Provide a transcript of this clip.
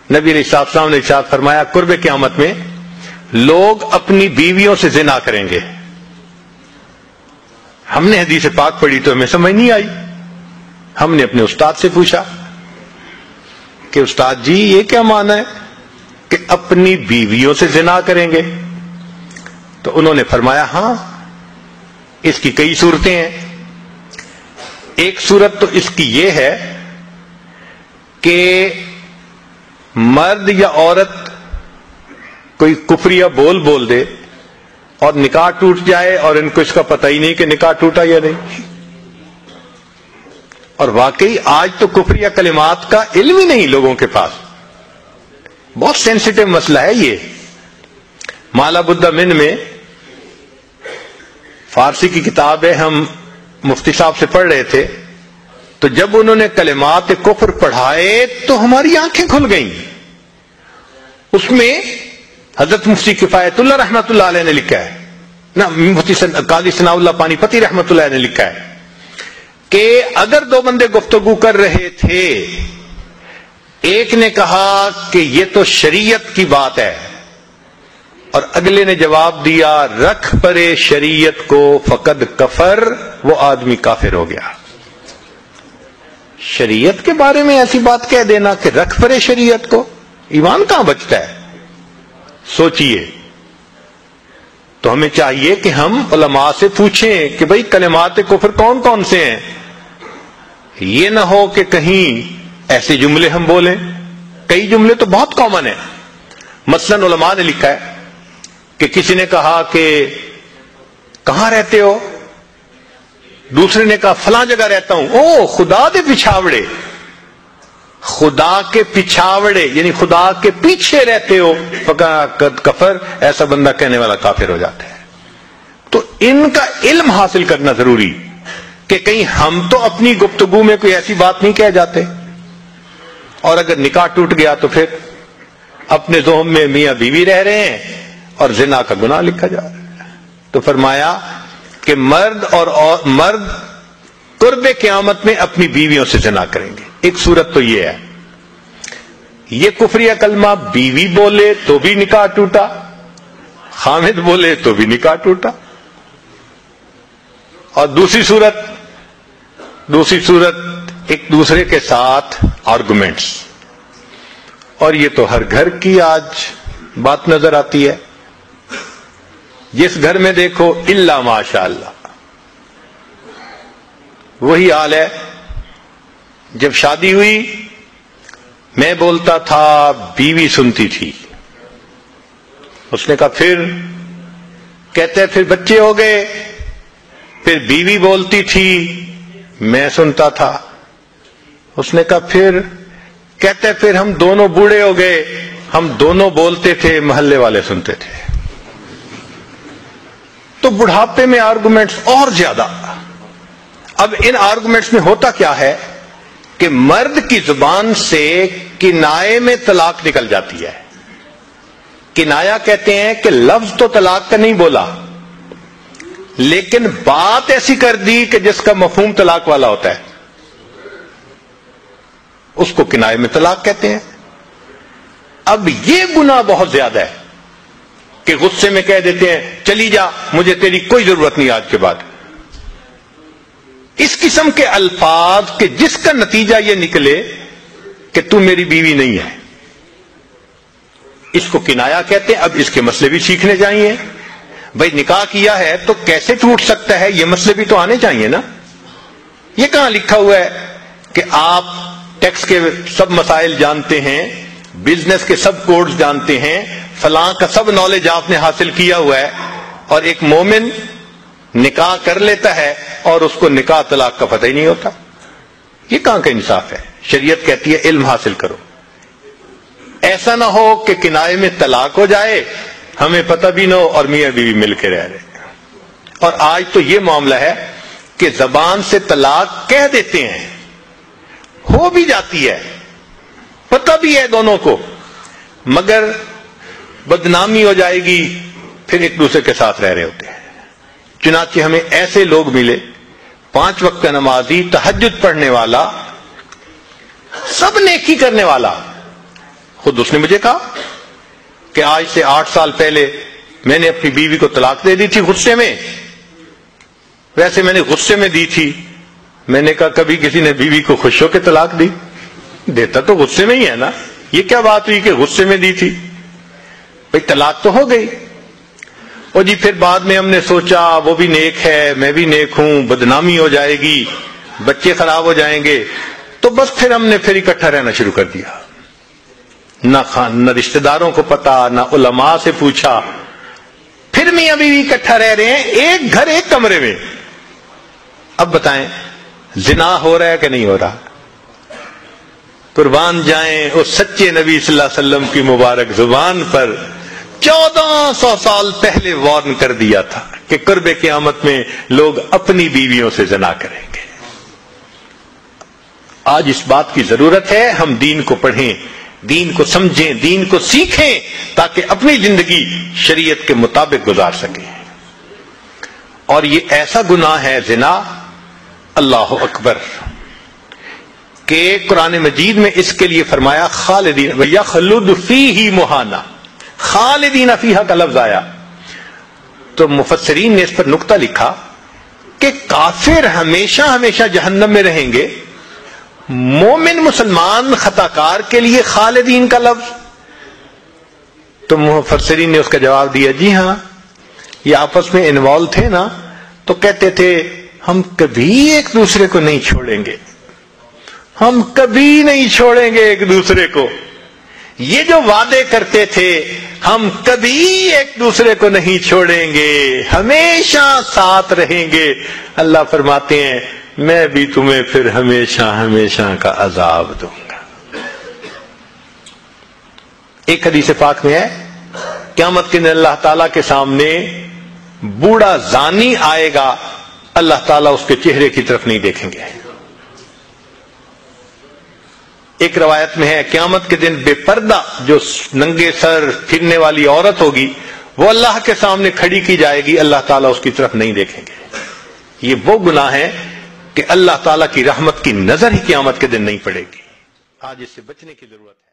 نبی علیہ السلام نے ارشاد فرمایا قرب قیامت میں لوگ اپنی بیویوں سے زنا کریں گے. ہم نے حدیث پاک پڑھی تو ہمیں سمجھ نہیں آئی. ہم نے اپنے استاد سے پوچھا کہ استاد جی یہ کیا معنی ہے کہ اپنی بیویوں سے زنا کریں گے؟ تو انہوں نے فرمایا ہاں اس کی کئی صورتیں ہیں. ایک صورت تو اس کی یہ ہے کہ مرد یا عورت کوئی کفریہ بول دے اور نکاح ٹوٹ جائے اور ان کو اس کا پتہ ہی نہیں کہ نکاح ٹوٹا یا نہیں. اور واقعی آج تو کفریہ کلمات کا علم ہی نہیں لوگوں کے پاس. بہت سینسیٹیو مسئلہ ہے یہ. مالا بدہ من میں فارسی کی کتاب ہے, ہم مفتی صاحب سے پڑھ رہے تھے, تو جب انہوں نے کلمات کفر پڑھائے تو ہماری آنکھیں کھل گئیں. اس میں حضرت مفتی کفایت اللہ رحمۃ اللہ علیہ نے لکھا ہے, نا مفتی قاضی ثناء اللہ پانی پتی رحمۃ اللہ نے لکھا ہے کہ اگر دو بندے گفتگو کر رہے تھے, ایک نے کہا کہ یہ تو شریعت کی بات ہے اور اگلے نے جواب دیا رکھ پرے شریعت کو فقد کفر, وہ آدمی کافر ہو گیا. شریعت کے بارے میں ایسی بات کہہ دینا کہ رکھ پرے شریعت کو, ایمان کہاں بچتا ہے؟ سوچئے. تو ہمیں چاہیے کہ ہم علماء سے پوچھیں کہ بھئی کلمات کفر کون کون سے ہیں. یہ نہ ہو کہ کہیں ایسے جملے ہم بولیں. کئی جملے تو بہت کامن ہیں. مثلا علماء نے لکھا ہے کہ کسی نے کہا کہ کہاں رہتے ہو؟ دوسرے نے کہا فلاں جگہ رہتا ہوں. او خدا دے پچھاوڑے, خدا کے پچھاوڑے یعنی خدا کے پیچھے رہتے ہو, فقد کفر, ایسا بندہ کہنے والا کافر ہو جاتا ہے. تو ان کا علم حاصل کرنا ضروری کہ کہیں ہم تو اپنی گفتگو میں کوئی ایسی بات نہیں کہہ جاتے, اور اگر نکاح ٹوٹ گیا تو پھر اپنے ذہن میں میاں بیوی رہ رہے ہیں اور زنا کا گناہ لکھا جا رہا ہے. تو فرمایا کہ مرد قرب قیامت میں اپنی بیویوں سے زنا کریں گے. ایک صورت تو یہ ہے, یہ کفریہ کلمہ بیوی بولے تو بھی نکاح ٹوٹا, خامد بولے تو بھی نکاح ٹوٹا. اور دوسری صورت ایک دوسرے کے ساتھ آرگومنٹس, اور یہ تو ہر گھر کی آج بات نظر آتی ہے. جس گھر میں دیکھو الا ماشاء اللہ وہی حال ہے. جب شادی ہوئی میں بولتا تھا, بیوی سنتی تھی. اس نے کہا پھر, کہتے پھر بچے ہو گئے, پھر بیوی بولتی تھی میں سنتا تھا. اس نے کہا پھر, کہتے پھر ہم دونوں بوڑھے ہو گئے, ہم دونوں بولتے تھے محلے والے سنتے تھے. تو بڑھاپے میں آرگومنٹس اور زیادہ. اب ان آرگومنٹس میں ہوتا کیا ہے کہ مرد کی زبان سے کنائے میں طلاق نکل جاتی ہے. کنایا کہتے ہیں کہ لفظ تو طلاق کا نہیں بولا لیکن بات ایسی کر دی کہ جس کا مفہوم طلاق والا ہوتا ہے, اس کو کنائے میں طلاق کہتے ہیں. اب یہ گناہ بہت زیادہ ہے کہ غصے میں کہہ دیتے ہیں چلی جا, مجھے تیری کوئی ضرورت نہیں آج کے بعد. اس قسم کے الفاظ کہ جس کا نتیجہ یہ نکلے کہ تو میری بیوی نہیں ہے, اس کو کنایا کہتے ہیں. اب اس کے مسئلے بھی سیکھنے چاہیے. بھائی نکاح کیا ہے تو کیسے ٹوٹ سکتا ہے, یہ مسئلے بھی تو آنے چاہیے نا. یہ کہاں لکھا ہوا ہے کہ آپ ٹیکس کے سب مسائل جانتے ہیں, بزنس کے سب کوڈز جانتے ہیں, فلاں کا سب نالج آپ نے حاصل کیا ہوا ہے, اور ایک مومن نکاح کر لیتا ہے اور اس کو نکاح طلاق کا پتہ ہی نہیں ہوتا. یہ کہاں کا انصاف ہے؟ شریعت کہتی ہے علم حاصل کرو. ایسا نہ ہو کہ کنائے میں طلاق ہو جائے, ہمیں پتہ بھی نہ ہو اور میاں بیوی مل کے رہ رہے. اور آج تو یہ معاملہ ہے کہ زبان سے طلاق کہہ دیتے ہیں, ہو بھی جاتی ہے, پتہ بھی ہے دونوں کو, مگر بدنامی ہو جائے گی, پھر ایک دوسرے کے ساتھ رہ رہے ہوتے ہیں. چنانچہ ہمیں ایسے لوگ ملے, 5 وقت کا نمازی, تہجد پڑھنے والا, سب نیکی کرنے والا, خود اس نے مجھے کہا کہ آج سے 8 سال پہلے میں نے اپنی بیوی کو طلاق دے دی تھی غصے میں. ویسے میں نے غصے میں دی تھی. میں نے کہا کبھی کسی نے بیوی کو خوش ہو کے طلاق دی؟ دیتا تو غصے میں ہی ہے نا. یہ کیا بات ہوئی کہ غصے میں دی تھی؟ بھئی طلاق تو ہو گئی. اور جی پھر بعد میں ہم نے سوچا وہ بھی نیک ہے میں بھی نیک ہوں, بدنامی ہو جائے گی, بچے خراب ہو جائیں گے, تو بس پھر ہم نے پھر اکٹھا رہنا شروع کر دیا. نہ رشتہ داروں کو پتا, نہ علماء سے پوچھا. پھر میاں بیوی اکٹھا رہ رہے ہیں, ایک گھر ایک کمرے میں. اب بتائیں زنا ہو رہا ہے کہ نہیں ہو رہا؟ قربان جائیں اس سچے نبی صلی اللہ علیہ وسلم کی مبارک زبان پر 1400 سال پہلے وارن کر دیا تھا کہ قرب قیامت میں لوگ اپنی بیویوں سے زنا کریں گے. آج اس بات کی ضرورت ہے ہم دین کو پڑھیں, دین کو سمجھیں, دین کو سیکھیں, تاکہ اپنی زندگی شریعت کے مطابق گزار سکیں. اور یہ ایسا گناہ ہے زنا, اللہ اکبر, کہ قرآن مجید میں اس کے لیے فرمایا خالدین یخلد فیہ مہانا. خالدین فیہا کا لفظ آیا تو مفسرین نے اس پر نقطہ لکھا کہ کافر ہمیشہ ہمیشہ جہنم میں رہیں گے, مومن مسلمان خطاکار کے لیے خالدین کا لفظ. تو مفسرین نے اس کا جواب دیا جی ہاں, یہ آپس میں انوالو تھے نا, تو کہتے تھے ہم کبھی ایک دوسرے کو نہیں چھوڑیں گے, ہم کبھی نہیں چھوڑیں گے ایک دوسرے کو. یہ جو وعدے کرتے تھے ہم کبھی ایک دوسرے کو نہیں چھوڑیں گے, ہمیشہ ساتھ رہیں گے, اللہ فرماتے ہیں میں بھی تمہیں پھر ہمیشہ ہمیشہ کا عذاب دوں گا. ایک حدیث پاک میں ہے قیامت کے دن اللہ تعالیٰ کے سامنے بوڑھا زانی آئے گا, اللہ تعالیٰ اس کے چہرے کی طرف نہیں دیکھیں گے. ایک روایت میں ہے قیامت کے دن بے پردہ جو ننگے سر پھرنے والی عورت ہوگی وہ اللہ کے سامنے کھڑی کی جائے گی, اللہ تعالیٰ اس کی طرف نہیں دیکھیں گے. یہ وہ گناہ ہے کہ اللہ تعالیٰ کی رحمت کی نظر ہی قیامت کے دن نہیں پڑے گی. آج اس سے بچنے کی ضرورت ہے.